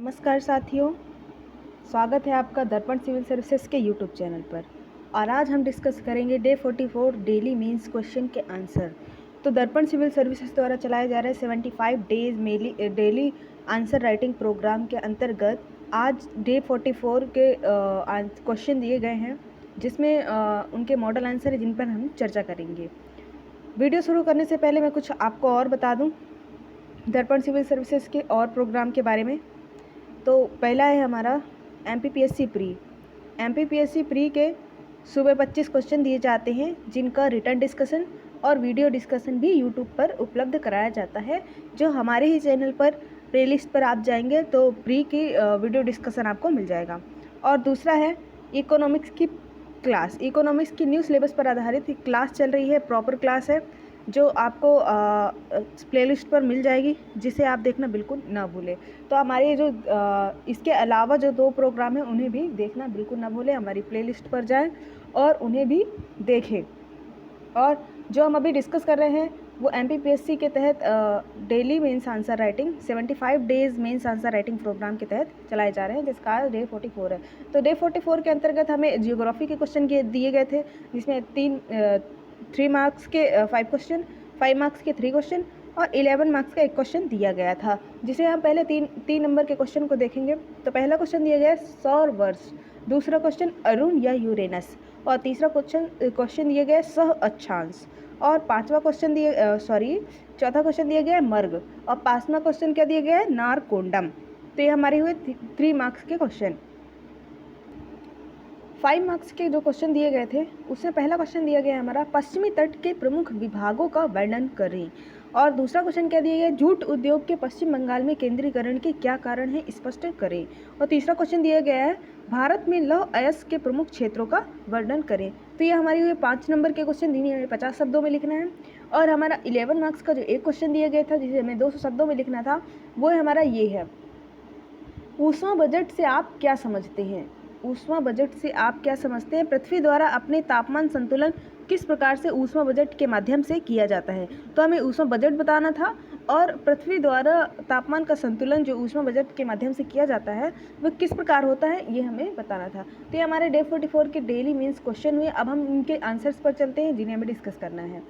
नमस्कार साथियों, स्वागत है आपका दर्पण सिविल सर्विसेज के यूट्यूब चैनल पर। और आज हम डिस्कस करेंगे डे 44 डेली मेंस क्वेश्चन के आंसर। तो दर्पण सिविल सर्विसेज द्वारा चलाए जा रहे 75 days daily answer writing program के अंतर्गत आज डे 44 के क्वेश्चन दिए गए हैं, जिसमें उनके मॉडल आंसर है जिन पर हम चर्चा करेंगे। वीडियो शुरू करने से पहले मैं कुछ आपको और बता दूँ दर्पण सिविल सर्विसेज के और प्रोग्राम के बारे में। तो पहला है हमारा MPPSC प्री के सुबह 25 क्वेश्चन दिए जाते हैं, जिनका रिटर्न डिस्कशन और वीडियो डिस्कशन भी यूट्यूब पर उपलब्ध कराया जाता है, जो हमारे ही चैनल पर प्लेलिस्ट पर आप जाएंगे तो प्री की वीडियो डिस्कशन आपको मिल जाएगा। और दूसरा है इकोनॉमिक्स की न्यू सिलेबस पर आधारित क्लास चल रही है, प्रॉपर क्लास है जो आपको प्लेलिस्ट पर मिल जाएगी, जिसे आप देखना बिल्कुल ना भूलें। तो हमारे जो इसके अलावा जो 2 प्रोग्राम हैं उन्हें भी देखना बिल्कुल ना भूलें, हमारी प्लेलिस्ट पर जाएं और उन्हें भी देखें। और जो हम अभी डिस्कस कर रहे हैं वो MPPSC के तहत daily mains answer writing 75 days mains answer writing program के तहत चलाए जा रहे हैं, जिसका आज डे 44 है। तो डे 44 के अंतर्गत हमें जियोग्राफी के क्वेश्चन दिए गए थे, जिसमें 3 मार्क्स के 5 क्वेश्चन, 5 मार्क्स के 3 क्वेश्चन और 11 मार्क्स का 1 क्वेश्चन दिया गया था, जिसे हम पहले 3 नंबर के क्वेश्चन को देखेंगे। तो पहला क्वेश्चन दिया गया है सौर वर्ष, दूसरा क्वेश्चन अरुण या यूरेनस, और तीसरा क्वेश्चन दिया गया है सह अक्षांश, और चौथा क्वेश्चन दिया गया है मर्ग, और 5वां क्वेश्चन क्या दिया गया है नारकोंडम। तो ये हमारे हुए 3 मार्क्स के क्वेश्चन। 5 मार्क्स के जो क्वेश्चन दिए गए थे उसमें पहला क्वेश्चन दिया गया है हमारा पश्चिमी तट के प्रमुख विभागों का वर्णन करें, और दूसरा क्वेश्चन क्या दिया गया है जूट उद्योग के पश्चिम बंगाल में केंद्रीकरण के क्या कारण है स्पष्ट करें, और तीसरा क्वेश्चन दिया गया है भारत में लौह अयस्क के प्रमुख क्षेत्रों का वर्णन करें। तो ये हमारे हुए 5 नंबर के क्वेश्चन, जिन्हें हमें 50 शब्दों में लिखना है। और हमारा 11 मार्क्स का जो एक क्वेश्चन दिया गया था, जिसे हमें 200 शब्दों में लिखना था, वो हमारा ये है ऊष्मा बजट से आप क्या समझते हैं। ऊष्मा बजट से आप क्या समझते हैं, पृथ्वी द्वारा अपने तापमान संतुलन किस प्रकार से ऊष्मा बजट के माध्यम से किया जाता है। तो हमें ऊष्मा बजट बताना था, और पृथ्वी द्वारा तापमान का संतुलन जो ऊष्मा बजट के माध्यम से किया जाता है वह किस प्रकार होता है, ये हमें बताना था। तो ये हमारे डे 44 के डेली मीन्स क्वेश्चन हुए। अब हम इनके आंसर्स पर चलते हैं, जिन्हें हमें डिस्कस करना है।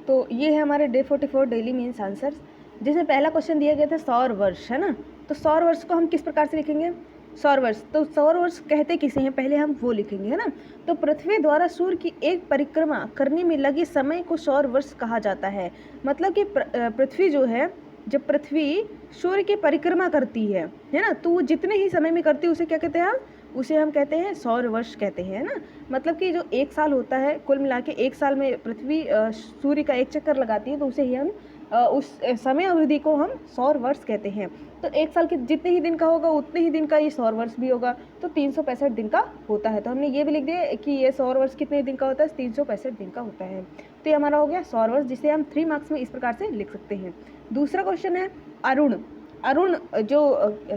तो ये है हमारे डे 44 डेली मीन्स आंसर्स, जिसमें पहला क्वेश्चन दिया गया था सौर वर्ष, है ना। तो सौर वर्ष को हम किस प्रकार से लिखेंगे, सौर वर्ष, तो सौर वर्ष कहते किसे हैं पहले हम वो लिखेंगे, है ना। तो पृथ्वी द्वारा सूर्य की एक परिक्रमा करने में लगे समय को सौर वर्ष कहा जाता है। मतलब कि पृथ्वी जो है, जब पृथ्वी सूर्य की परिक्रमा करती है ना, तो वो जितने ही समय में करती है उसे क्या कहते हैं उसे हम कहते हैं सौर वर्ष कहते हैं, ना। मतलब कि जो 1 साल होता है, कुल मिला के 1 साल में पृथ्वी सूर्य का एक चक्कर लगाती है, तो उसे ही हम उस समय अवधि को हम सौर वर्ष कहते हैं। तो 1 साल के जितने ही दिन का होगा उतने ही दिन का ये सौर वर्ष भी होगा, तो 365 दिन का होता है। तो हमने ये भी लिख दिया कि ये सौर वर्ष कितने दिन का होता है, 365 दिन का होता है। तो ये हमारा हो गया सौर वर्ष, जिसे हम 3 मार्क्स में इस प्रकार से लिख सकते हैं। दूसरा क्वेश्चन है अरुण जो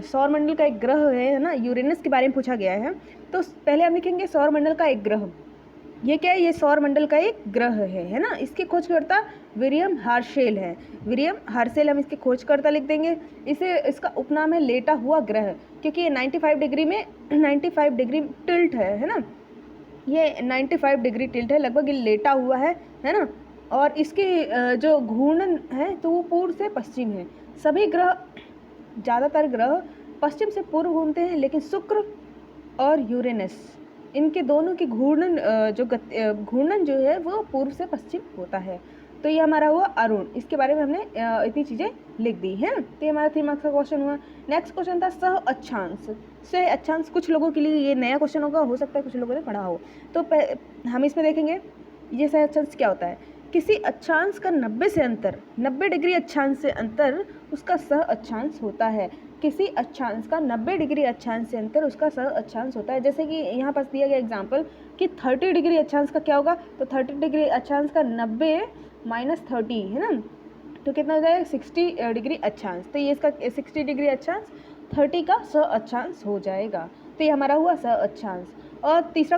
सौरमंडल का एक ग्रह है ना, यूरेनस के बारे में पूछा गया है। तो पहले हम लिखेंगे सौरमंडल का एक ग्रह, ये क्या है, ये सौरमंडल का एक ग्रह है ना। इसके खोजकर्ता विलियम हर्शेल है, हम इसके खोजकर्ता लिख देंगे। इसका उपनाम है लेटा हुआ ग्रह, क्योंकि ये 95 डिग्री टिल्ट है ना। ये 95 डिग्री टिल्ट है, लगभग ये लेटा हुआ है ना। और इसकी जो घूर्णन है तो वो पूर्व से पश्चिम है। ज़्यादातर ग्रह पश्चिम से पूर्व घूमते हैं, लेकिन शुक्र और यूरेनस, इनके दोनों की घूर्णन जो है वो पूर्व से पश्चिम होता है। तो ये हमारा हुआ अरुण, इसके बारे में हमने इतनी चीज़ें लिख दी हैं। तो ये हमारा 3 मार्क्स का क्वेश्चन हुआ। नेक्स्ट क्वेश्चन था सह अक्षांश। कुछ लोगों के लिए ये नया क्वेश्चन होगा, हो सकता है कुछ लोगों ने पढ़ा हो। तो हम इसमें देखेंगे ये सह अक्षांश क्या होता है। किसी अक्षांश का 90 डिग्री अक्षांश से अंतर उसका सह अक्षांश होता है। किसी अक्षांश का 90 डिग्री अक्षांश से अंतर उसका सह अक्षांश होता है। जैसे कि यहाँ पास दिया गया एग्जाम्पल कि 30 डिग्री अक्षांश का क्या होगा, तो 30 डिग्री अक्षांश का 90 - 30 है ना, तो कितना हो जाएगा 60 डिग्री अक्षांश। तो ये इसका 60 डिग्री अक्षांश 30 का सह अक्षांश हो जाएगा। तो ये हमारा हुआ सह अक्षांश। और चौथा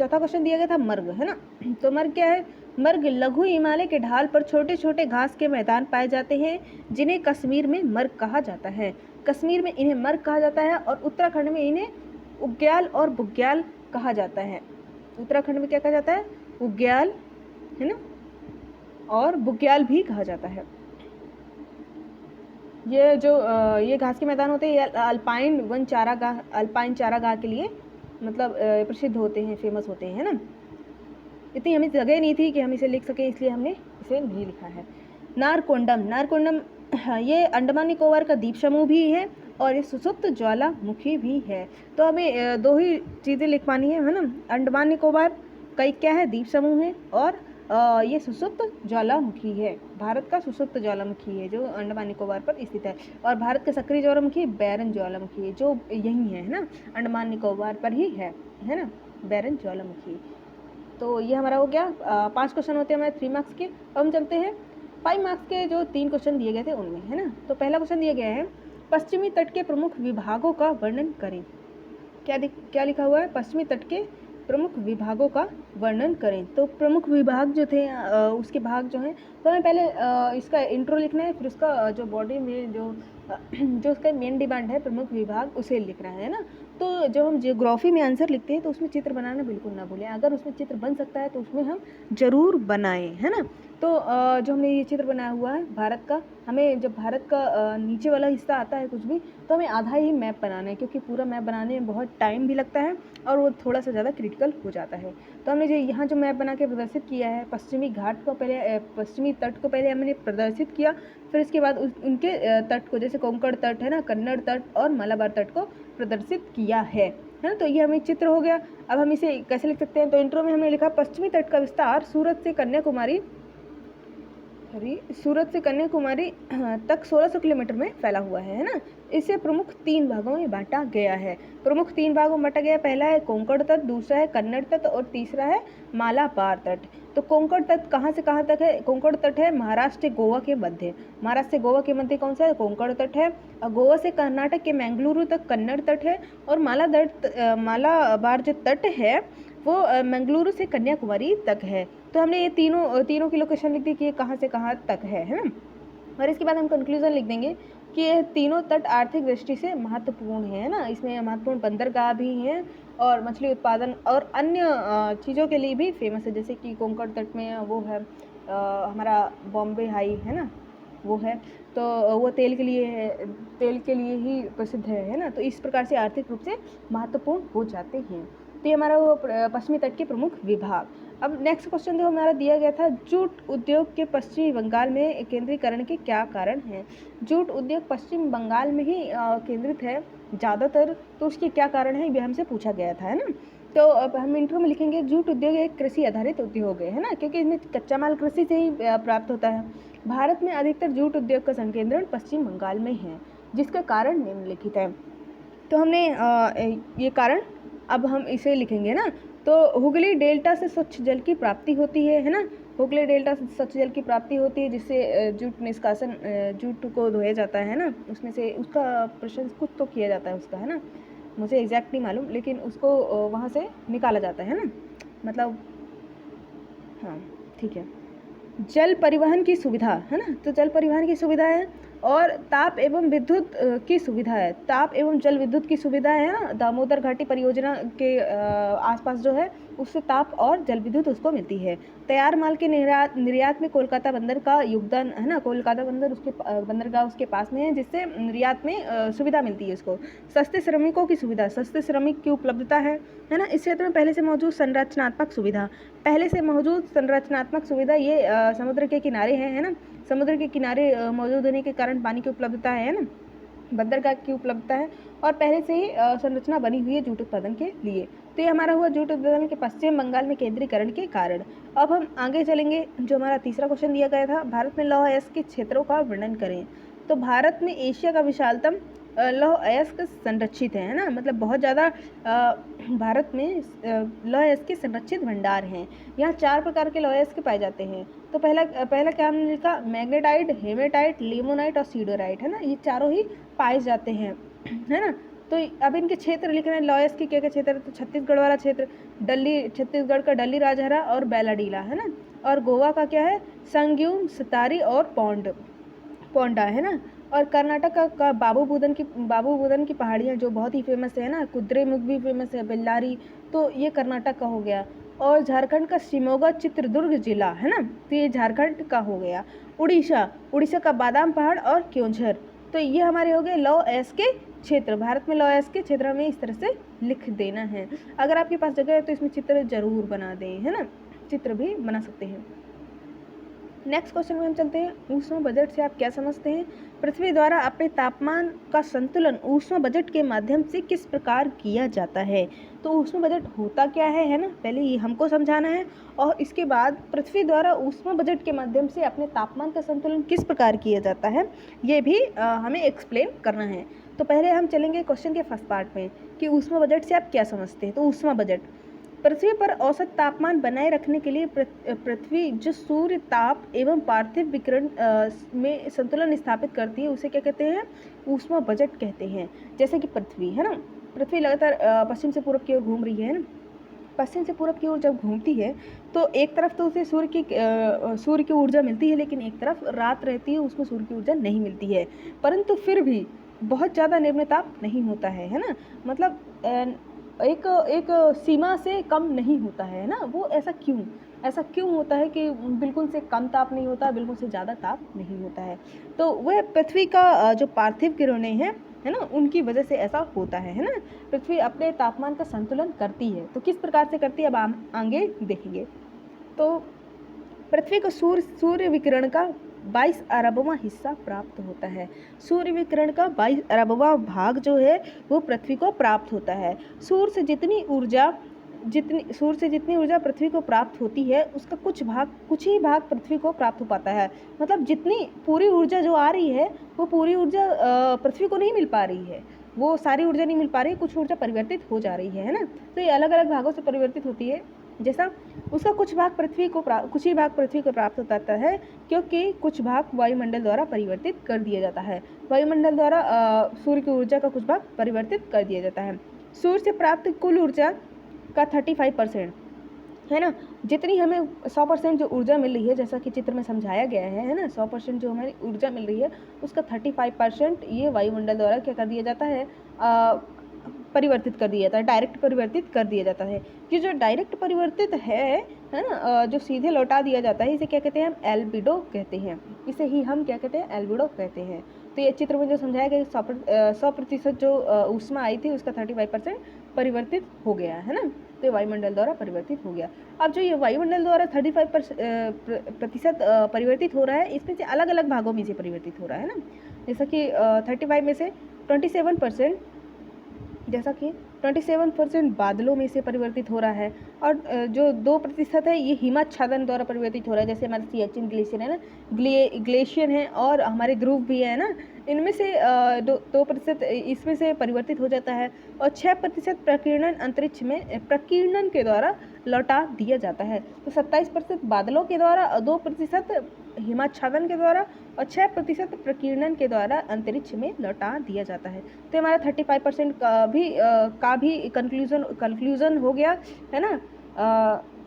क्वेश्चन दिया गया था मर्ग, है ना। तो मर्ग क्या है, मर्ग लघु हिमालय के ढाल पर छोटे छोटे घास के मैदान पाए जाते हैं, जिन्हें कश्मीर में मर्ग कहा जाता है। कश्मीर में इन्हें मर्ग कहा जाता है और उत्तराखंड में इन्हें उग्याल और बुग्याल कहा जाता है। उत्तराखंड में क्या कहा जाता है? उग्याल, है ना, और बुग्याल भी कहा जाता है। ये जो ये घास के मैदान होते हैं ये अल्पाइन वन चारागाह, अल्पाइन चारागाह के लिए मतलब प्रसिद्ध होते हैं, फेमस होते हैं, है ना। इतनी हमें जगह नहीं थी कि हम इसे लिख सकें, इसलिए हमने इसे नहीं लिखा है। नारकोंडम, नारकोंडम ये अंडमान निकोबार का द्वीप समूह भी है और ये सुसुप्त ज्वालामुखी भी है। तो हमें दो ही चीज़ें लिख पानी है ना। अंडमान निकोबार का एक क्या है? द्वीप समूह है और ये सुसुप्त ज्वालामुखी है। भारत का सुसुप्त ज्वालामुखी है जो अंडमान निकोबार पर स्थित है। और भारत का सक्रिय ज्वालामुखी बैरन ज्वालामुखी है जो यही है ना, अंडमान निकोबार पर ही है ना, बैरन ज्वालामुखी। तो ये हमारा हो गया 5 क्वेश्चन होते हैं हमारे 3 मार्क्स के। अब हम चलते हैं 5 मार्क्स के जो 3 क्वेश्चन दिए गए थे उनमें, है ना। तो पहला क्वेश्चन दिया गया है पश्चिमी तट के प्रमुख विभागों का वर्णन करें। क्या लिखा हुआ है? पश्चिमी तट के प्रमुख विभागों का वर्णन करें। तो प्रमुख विभाग जो थे उसके भाग जो हैं, तो हमें पहले इसका इंट्रो लिखना है, फिर उसका जो बॉडी में जो उसका मेन डिमांड है प्रमुख विभाग उसे लिखना है ना। तो जब हम जियोग्राफी में आंसर लिखते हैं तो उसमें चित्र बनाना बिल्कुल ना भूलें। अगर उसमें चित्र बन सकता है तो उसमें हम जरूर बनाएं, है ना। तो जो हमने ये चित्र बनाया हुआ है भारत का, हमें जब भारत का नीचे वाला हिस्सा आता है कुछ भी, तो हमें आधा ही मैप बनाना है, क्योंकि पूरा मैप बनाने में बहुत टाइम भी लगता है और वो थोड़ा सा ज़्यादा क्रिटिकल हो जाता है। तो हमने जो यहाँ जो मैप बना के प्रदर्शित किया है, पश्चिमी घाट को पहले पश्चिमी तट को पहले हमने प्रदर्शित किया, फिर इसके बाद उनके तट को, जैसे कोंकण तट है ना, कन्नड़ तट और मालाबार तट को प्रदर्शित किया है ना। तो ये हमें चित्र हो गया। अब हम इसे कैसे लिख सकते हैं? तो इंट्रो में हमने लिखा पश्चिमी तट का विस्तार सूरत से कन्याकुमारी तक 1600 किलोमीटर में फैला हुआ है ना। इसे प्रमुख 3 भागों में बांटा गया है। प्रमुख 3 भागों में बांटा गया है। पहला है कोंकण तट, दूसरा है कन्नड़ तट और तीसरा है मालाबार तट। तो कोंकण तट कहाँ से कहाँ तक है? कोंकण तट है महाराष्ट्र से गोवा के मध्य। महाराष्ट्र से गोवा के मध्य कौन सा है? कोंकण तट है। और गोवा से कर्नाटक के मैंगलुरु तक कन्नड़ तट है। और मालाबार जो तट है वो मंगलुरु से कन्याकुमारी तक है। तो हमने ये तीनों की लोकेशन लिख दी कि ये कहाँ से कहाँ तक है ना। और इसके बाद हम कंक्लूजन लिख देंगे कि ये तीनों तट आर्थिक दृष्टि से महत्वपूर्ण है ना। इसमें महत्वपूर्ण बंदरगाह भी हैं और मछली उत्पादन और अन्य चीज़ों के लिए भी फेमस है, जैसे कि कोंकण तट में वो है हमारा बॉम्बे हाई, है ना, वो है। तो वो तेल के लिए ही प्रसिद्ध है ना। तो इस प्रकार से आर्थिक रूप से महत्वपूर्ण हो जाते हैं। तो ये हमारा वो पश्चिमी तट के प्रमुख विभाग। अब नेक्स्ट क्वेश्चन जो हमारा दिया गया था, जूट उद्योग के पश्चिमी बंगाल में केंद्रीकरण के क्या कारण हैं? जूट उद्योग पश्चिम बंगाल में ही केंद्रित है ज़्यादातर, तो उसके क्या कारण है ये हमसे पूछा गया था, है ना। तो अब हम इंट्रो में लिखेंगे जूट उद्योग एक कृषि आधारित उद्योग है ना, क्योंकि इसमें कच्चा माल कृषि से ही प्राप्त होता है। भारत में अधिकतर जूट उद्योग का संकेंद्रण पश्चिम बंगाल में है, जिसका कारण निम्नलिखित है। तो हमने ये कारण अब हम इसे लिखेंगे ना। तो हुगली डेल्टा से स्वच्छ जल की प्राप्ति होती है ना। हुगली डेल्टा से स्वच्छ जल की प्राप्ति होती है, जिससे जूट निष्कासन, जूट को धोया जाता है ना, उसमें से उसका प्रशंस कुछ तो किया जाता है उसका, है ना, मुझे एग्जैक्ट नहीं मालूम, लेकिन उसको वहाँ से निकाला जाता है ना, मतलब हाँ ठीक है। जल परिवहन की सुविधा है ना, तो जल परिवहन की सुविधा है और ताप एवं विद्युत की सुविधा है। ताप एवं जल विद्युत की सुविधा है ना। दामोदर घाटी परियोजना के आसपास जो है उससे ताप और जल विद्युत उसको मिलती है। तैयार माल के निर्यात में कोलकाता बंदर का योगदान है ना। कोलकाता बंदर उसके बंदरगाह उसके पास में है, जिससे निर्यात में सुविधा मिलती है उसको। सस्ते श्रमिकों की सुविधा, सस्ते श्रमिक की उपलब्धता है ना। इस क्षेत्र में पहले से मौजूद संरचनात्मक सुविधा ये समुद्र के किनारे है ना। समुद्र के किनारे मौजूद होने के कारण पानी की उपलब्धता है ना, बंदरगाह की उपलब्धता है और पहले से ही संरचना बनी हुई है जूट उत्पादन के लिए। तो ये हमारा हुआ जूट उत्पादन के पश्चिम बंगाल में केंद्रीकरण के कारण। अब हम आगे चलेंगे, जो हमारा तीसरा क्वेश्चन दिया गया था, भारत में लौह अयस्क के क्षेत्रों का वर्णन करें। तो भारत में एशिया का विशालतम लौह अयस्क संरक्षित है ना, मतलब बहुत ज़्यादा भारत में लौह अयस्क के संरक्षित भंडार हैं। यहाँ 4 प्रकार के लौह अयस्क पाए जाते हैं। तो पहला क्या हमने लिखा, मैग्नेटाइट, हेमेटाइट, लिमोनाइट और सीडोराइट, है ना, ये चारों ही पाए जाते हैं, है ना। तो अब इनके क्षेत्र लिख रहे हैं, लौह अयस्क के क्या क्या क्षेत्र, तो छत्तीसगढ़ वाला क्षेत्र, छत्तीसगढ़ का डल्ली राजहरा और बैलाडीला, है ना। और गोवा का क्या है, संग्यूम, सतारी और पोंडा, है ना। और कर्नाटक का बाबू बुदन की पहाड़ियाँ जो बहुत ही फेमस है ना, कुद्रेमुख भी फेमस है, बेल्लारी, तो ये कर्नाटक का हो गया। और झारखंड का शिमोगा चित्रदुर्ग जिला है ना, तो ये झारखंड का हो गया। उड़ीसा का बादाम पहाड़ और क्योंझर, तो ये हमारे हो गए लौ एस के क्षेत्र। भारत में लौ एस के क्षेत्र में इस तरह से लिख देना है। अगर आपके पास जगह है तो इसमें चित्र जरूर बना दें, है ना, चित्र भी बना सकते हैं। नेक्स्ट क्वेश्चन में हम चलते हैं। ऊष्मा बजट से आप क्या समझते हैं? पृथ्वी द्वारा अपने तापमान का संतुलन ऊष्मा बजट के माध्यम से किस प्रकार किया जाता है? तो ऊष्मा बजट होता क्या है ना, पहले ये हमको समझाना है, और इसके बाद पृथ्वी द्वारा ऊष्मा बजट के माध्यम से अपने तापमान का संतुलन किस प्रकार किया जाता है, ये भी हमें एक्सप्लेन करना है। तो पहले हम चलेंगे क्वेश्चन के फर्स्ट पार्ट में कि ऊष्मा बजट से आप क्या समझते हैं। तो ऊष्मा बजट पृथ्वी पर औसत तापमान बनाए रखने के लिए पृथ्वी जो सूर्य ताप एवं पार्थिव विकिरण में संतुलन स्थापित करती है, उसे क्या कहते हैं? ऊष्मा बजट कहते हैं। जैसे कि पृथ्वी है ना, पृथ्वी लगातार पश्चिम से पूर्व की ओर घूम रही है ना, पश्चिम से पूर्व की ओर जब घूमती है तो एक तरफ तो उसे सूर्य की ऊर्जा मिलती है, लेकिन एक तरफ रात रहती है, उसमें सूर्य की ऊर्जा नहीं मिलती है, परंतु फिर भी बहुत ज़्यादा निम्न ताप नहीं होता है ना, मतलब एक सीमा से कम नहीं होता है ना। वो ऐसा क्यों होता है कि बिल्कुल से कम ताप नहीं होता, बिल्कुल से ज़्यादा ताप नहीं होता है? तो वह पृथ्वी का जो पार्थिव किरणें हैं, है ना, उनकी वजह से ऐसा होता है ना। पृथ्वी अपने तापमान का संतुलन करती है, तो किस प्रकार से करती है अब हम आगे देखेंगे। तो पृथ्वी को सूर्य विकिरण का 22 अरबवां हिस्सा प्राप्त होता है। सूर्य विकिरण का 22 अरबवां भाग जो है वो पृथ्वी को प्राप्त होता है। सूर्य से जितनी ऊर्जा पृथ्वी को प्राप्त होती है, उसका कुछ ही भाग पृथ्वी को प्राप्त हो पाता है। मतलब जितनी पूरी ऊर्जा जो आ रही है, वो पूरी ऊर्जा पृथ्वी को नहीं मिल पा रही है, वो सारी ऊर्जा नहीं मिल पा रही है, कुछ ऊर्जा परिवर्तित हो जा रही है ना। तो ये अलग अलग भागों से परिवर्तित होती है। जैसा उसका कुछ ही भाग पृथ्वी को प्राप्त होता है, क्योंकि कुछ भाग वायुमंडल द्वारा परिवर्तित कर दिया जाता है। वायुमंडल द्वारा सूर्य की ऊर्जा का कुछ भाग परिवर्तित कर दिया जाता है। सूर्य से प्राप्त कुल ऊर्जा का 35% है ना, जितनी हमें 100% जो ऊर्जा मिल रही है, जैसा कि चित्र में समझाया गया है ना, 100% जो हमारी ऊर्जा मिल रही है, उसका 35% ये वायुमंडल द्वारा क्या कर दिया जाता है, परिवर्तित कर दिया जाता है, डायरेक्ट परिवर्तित कर दिया जाता है। ये जो डायरेक्ट परिवर्तित है ना, जो सीधे लौटा दिया जाता है, इसे क्या कहते हैं? हम एल्बिडो कहते हैं। इसे ही हम क्या कहते हैं? एल्बिडो कहते हैं। तो ये चित्र में जो समझाया गया 100% जो ऊष्मा आई थी, उसका 35% परिवर्तित हो गया है ना, तो ये वायुमंडल द्वारा परिवर्तित हो गया। अब जो ये वायुमंडल द्वारा 35% परिवर्तित हो रहा है, इसमें से अलग अलग भागों में से परिवर्तित हो रहा है ना। जैसा कि 35 में से 27%, जैसा कि 27% बादलों में से परिवर्तित हो रहा है, और जो 2% है ये हिमाच्छादन द्वारा परिवर्तित हो रहा है। जैसे हमारे सियाचिन ग्लेशियर है ना, ग्लेशियर है, और हमारे ध्रुव भी है ना, इनमें से 2% इसमें से परिवर्तित हो जाता है, और 6% प्रकीर्णन अंतरिक्ष में प्रकीर्णन के द्वारा लौटा दिया जाता है। तो 27% बादलों के द्वारा, 2% हिमाच्छादन के द्वारा, और 6% प्रकीर्णन के द्वारा अंतरिक्ष में लौटा दिया जाता है। तो हमारा 35% का भी कंक्लूजन हो गया है ना,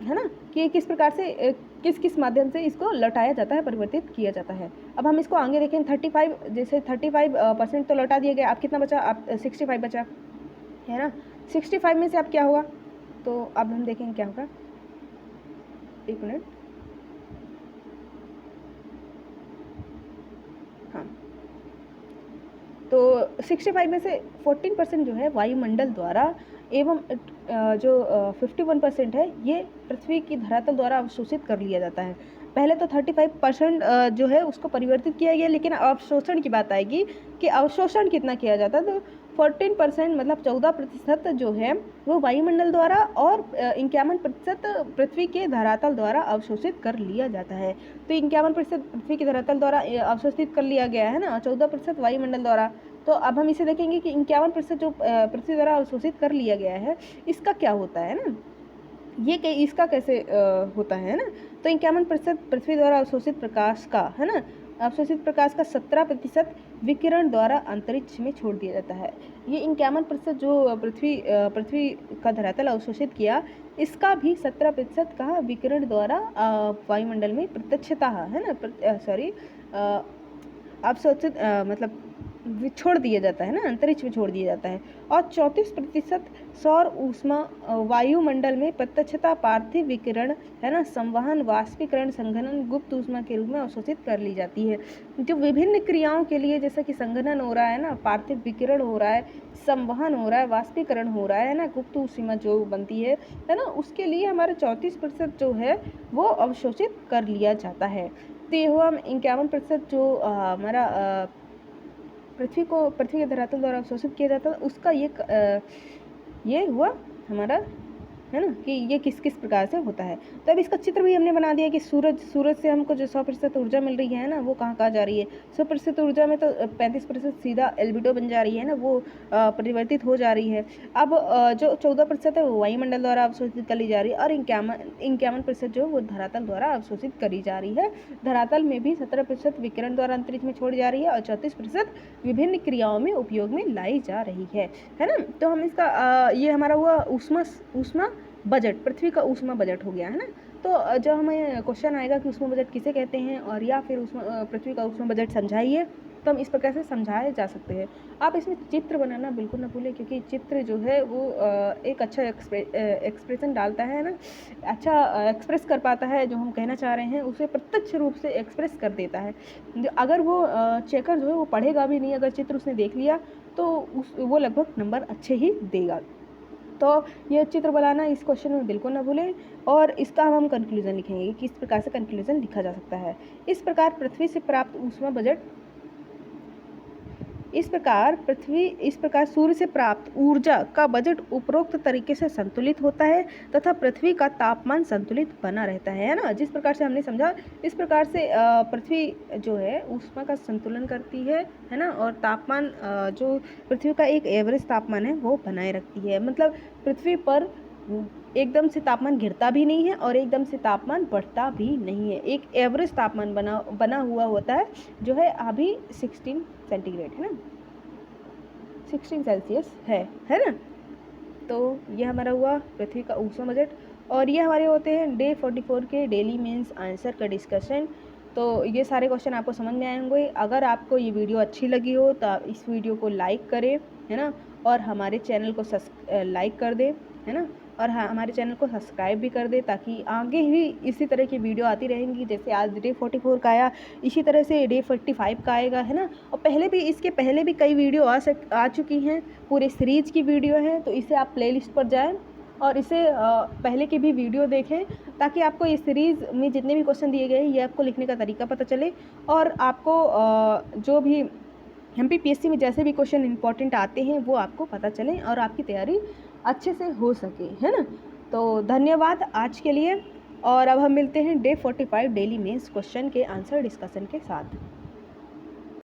है ना, कि किस प्रकार से किस माध्यम से इसको लौटाया जाता है, परिवर्तित किया जाता है। अब हम इसको आगे देखें। 35% तो लौटा दिया गया, अब कितना बचा? अब 65 बचा है ना। 65 में से अब क्या होगा, तो अब हम देखेंगे क्या होगा। एक मिनट, हाँ, तो 65 में से 14% जो है वायुमंडल द्वारा, एवं जो 51% है ये पृथ्वी की धरातल द्वारा अवशोषित कर लिया जाता है। पहले तो 35% जो है उसको परिवर्तित किया गया, लेकिन अवशोषण की बात आएगी कि अवशोषण कितना किया जाता है। तो 14% मतलब 14% जो है वो वायुमंडल द्वारा, और 51% पृथ्वी के धरातल द्वारा अवशोषित कर लिया जाता है। तो 51% पृथ्वी की धरातल द्वारा अवशोषित कर लिया गया है ना, 14% वायुमंडल द्वारा। तो अब हम इसे देखेंगे कि 51% जो पृथ्वी द्वारा अवशोषित कर लिया गया है, इसका क्या होता है ना, ये इसका कैसे होता है ना। तो 51% पृथ्वी द्वारा अवशोषित प्रकाश का है ना, अवशोषित प्रकाश का 17% विकिरण द्वारा अंतरिक्ष में छोड़ दिया जाता है। ये 51% जो पृथ्वी का धरातल अवशोषित किया, इसका भी 17% का विकिरण द्वारा वायुमंडल में प्रत्यक्षतः है ना, अवशोषित मतलब छोड़ दिया जाता है ना, अंतरिक्ष में छोड़ दिया जाता है। और 34% सौर ऊष्मा वायुमंडल में प्रत्यक्षता पार्थिव विकिरण है ना, संवहन, वाष्पीकरण, संघनन, गुप्त ऊष्मा के रूप में अवशोषित कर ली जाती है। जो विभिन्न क्रियाओं के लिए, जैसे कि संघनन हो रहा है ना, पार्थिव विकिरण हो रहा है, संवहन हो रहा है, वाष्पीकरण हो रहा है ना, गुप्त ऊष्मा जो बनती है ना, उसके लिए हमारा 34% जो है वो अवशोषित कर लिया जाता है। तो ये हुआ 51% जो हमारा पृथ्वी के धरातल द्वारा अवशोषित किया जाता है, उसका ये हुआ हमारा, है ना, कि ये किस किस प्रकार से होता है। तो अब इसका चित्र भी हमने बना दिया कि सूरज से हमको जो 100% ऊर्जा मिल रही है ना, वो कहाँ कहाँ जा रही है। 100% ऊर्जा में तो 35% सीधा एल्बिडो बन जा रही है ना, वो परिवर्तित हो जा रही है। अब जो 14% है वो वायुमंडल द्वारा अवशोषित कर ली जा रही है, और 51% जो वो धरातल द्वारा अवशोषित करी जा रही है। धरातल में भी 17% विकिरण द्वारा अंतरिक्ष में छोड़ी जा रही है, और 34% विभिन्न क्रियाओं में उपयोग में लाई जा रही है ना। तो हम इसका ये हमारा हुआ ऊष्मा बजट, पृथ्वी का ऊष्मा बजट हो गया है ना। तो जब हमें क्वेश्चन आएगा कि ऊष्मा बजट किसे कहते हैं, और या फिर पृथ्वी का ऊष्मा बजट समझाइए, तो हम इस प्रकार से समझाए जा सकते हैं। आप इसमें चित्र बनाना बिल्कुल ना भूलें, क्योंकि चित्र जो है वो एक अच्छा एक्सप्रेशन डालता है ना, अच्छा एक्सप्रेस कर पाता है जो हम कहना चाह रहे हैं, उसे प्रत्यक्ष रूप से एक्सप्रेस कर देता है। अगर वो चेकर जो है वो पढ़ेगा भी नहीं, अगर चित्र उसने देख लिया तो वो लगभग नंबर अच्छे ही देगा। तो ये चित्र बनाना इस क्वेश्चन में बिल्कुल ना भूलें। और इसका हम कंक्लूजन लिखेंगे कि किस प्रकार से कंक्लूजन लिखा जा सकता है। इस प्रकार पृथ्वी से प्राप्त ऊष्मा बजट, इस प्रकार सूर्य से प्राप्त ऊर्जा का बजट उपरोक्त तरीके से संतुलित होता है तथा पृथ्वी का तापमान संतुलित बना रहता है ना। जिस प्रकार से हमने समझा, इस प्रकार से पृथ्वी जो है ऊष्मा का संतुलन करती है ना, और तापमान जो पृथ्वी का एक एवरेज तापमान है वो बनाए रखती है। मतलब पृथ्वी पर एकदम से तापमान गिरता भी नहीं है और एकदम से तापमान बढ़ता भी नहीं है, एक एवरेज तापमान बना हुआ होता है, जो है अभी 16 सेंटीग्रेड है ना, 16 सेल्सियस है ना। तो ये हमारा हुआ पृथ्वी का ऊष्मा बजट। और ये हमारे होते हैं डे 44 के डेली मेंस आंसर का डिस्कशन। तो ये सारे क्वेश्चन आपको समझ में आए होंगे। अगर आपको ये वीडियो अच्छी लगी हो तो आप इस वीडियो को लाइक करें, है ना, और हमारे चैनल को लाइक कर दें, है ना, और हाँ, हमारे चैनल को सब्सक्राइब भी कर दे, ताकि आगे भी इसी तरह की वीडियो आती रहेंगी। जैसे आज डे 44 का आया, इसी तरह से डे 45 का आएगा, है ना। और इसके पहले भी कई वीडियो आ चुकी हैं, पूरे सीरीज की वीडियो है। तो इसे आप प्लेलिस्ट पर जाएं और इसे पहले की भी वीडियो देखें, ताकि आपको इस सीरीज़ में जितने भी क्वेश्चन दिए गए हैं ये आपको लिखने का तरीका पता चले, और आपको जो भी MPPSC में जैसे भी क्वेश्चन इंपॉर्टेंट आते हैं वो आपको पता चले और आपकी तैयारी अच्छे से हो सके, है ना। तो धन्यवाद आज के लिए, और अब हम मिलते हैं डे 45 डेली मेंस क्वेश्चन के आंसर डिस्कशन के साथ।